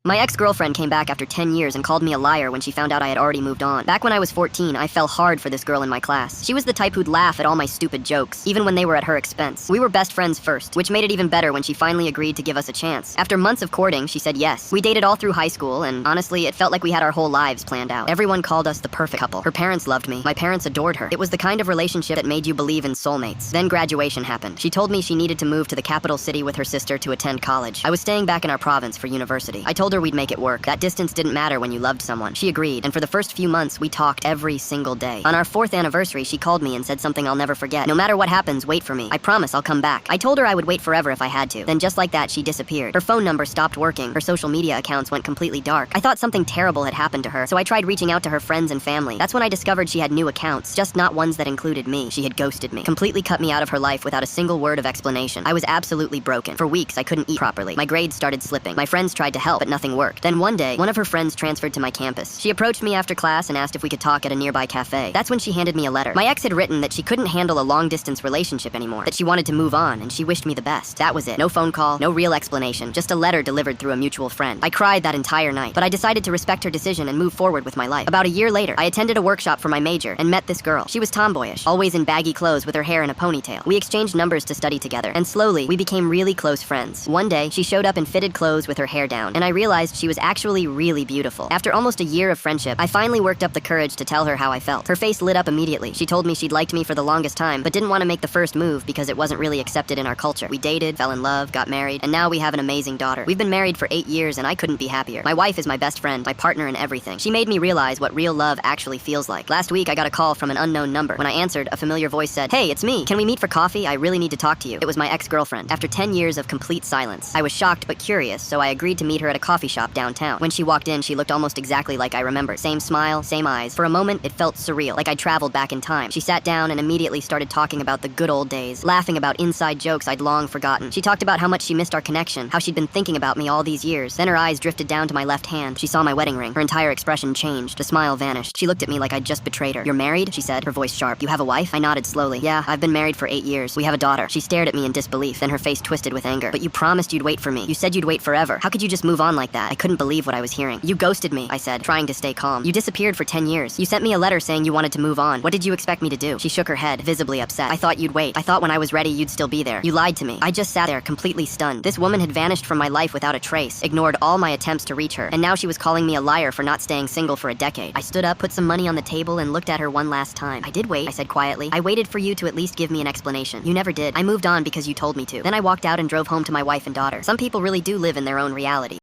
My ex-girlfriend came back after 10 years and called me a liar when she found out I had already moved on. Back when I was 14, I fell hard for this girl in my class. She was the type who'd laugh at all my stupid jokes, even when they were at her expense. We were best friends first, which made it even better when she finally agreed to give us a chance. After months of courting, she said yes. We dated all through high school, and honestly, it felt like we had our whole lives planned out. Everyone called us the perfect couple. Her parents loved me. My parents adored her. It was the kind of relationship that made you believe in soulmates. Then graduation happened. She told me she needed to move to the capital city with her sister to attend college. I was staying back in our province for university. I told her we'd make it work. That distance didn't matter when you loved someone. She agreed, and for the first few months, we talked every single day. On our 4th anniversary, she called me and said something I'll never forget. No matter what happens, wait for me. I promise I'll come back. I told her I would wait forever if I had to. Then just like that, she disappeared. Her phone number stopped working. Her social media accounts went completely dark. I thought something terrible had happened to her, so I tried reaching out to her friends and family. That's when I discovered she had new accounts, just not ones that included me. She had ghosted me, completely cut me out of her life without a single word of explanation. I was absolutely broken. For weeks, I couldn't eat properly. My grades started slipping. My friends tried to help, but nothing worked. Then one day, one of her friends transferred to my campus. She approached me after class and asked if we could talk at a nearby cafe. That's when she handed me a letter. My ex had written that she couldn't handle a long-distance relationship anymore, that she wanted to move on, and she wished me the best. That was it. No phone call, no real explanation, just a letter delivered through a mutual friend. I cried that entire night, but I decided to respect her decision and move forward with my life. About a year later, I attended a workshop for my major and met this girl. She was tomboyish, always in baggy clothes with her hair in a ponytail. We exchanged numbers to study together, and slowly, we became really close friends. One day, she showed up in fitted clothes with her hair down, and I realized she was actually really beautiful. After almost a year of friendship, I finally worked up the courage to tell her how I felt. Her face lit up immediately. She told me she'd liked me for the longest time, but didn't want to make the first move because it wasn't really accepted in our culture. We dated, fell in love, got married, and now we have an amazing daughter. We've been married for 8 years, and I couldn't be happier. My wife is my best friend, my partner in everything. She made me realize what real love actually feels like. Last week, I got a call from an unknown number. When I answered, a familiar voice said, "Hey, it's me. Can we meet for coffee? I really need to talk to you." It was my ex-girlfriend. After 10 years of complete silence, I was shocked but curious, so I agreed to meet her at a coffee shop downtown. When she walked in, she looked almost exactly like I remembered. Same smile, same eyes. For a moment, it felt surreal, like I'd traveled back in time. She sat down and immediately started talking about the good old days, laughing about inside jokes I'd long forgotten. She talked about how much she missed our connection, how she'd been thinking about me all these years. Then her eyes drifted down to my left hand. She saw my wedding ring. Her entire expression changed. The smile vanished. She looked at me like I'd just betrayed her. "You're married?" she said, her voice sharp. "You have a wife?" I nodded slowly. "Yeah, I've been married for 8 years. We have a daughter." She stared at me in disbelief, then her face twisted with anger. "But you promised you'd wait for me. You said you'd wait forever. How could you just move on like that?" I couldn't believe what I was hearing. "You ghosted me," I said, trying to stay calm. "You disappeared for 10 years. You sent me a letter saying you wanted to move on. What did you expect me to do?" She shook her head, visibly upset. "I thought you'd wait. I thought when I was ready, you'd still be there. You lied to me." I just sat there, completely stunned. This woman had vanished from my life without a trace, ignored all my attempts to reach her, and now she was calling me a liar for not staying single for a decade. I stood up, put some money on the table, and looked at her one last time. "I did wait," I said quietly. "I waited for you to at least give me an explanation. You never did. I moved on because you told me to." Then I walked out and drove home to my wife and daughter. Some people really do live in their own reality.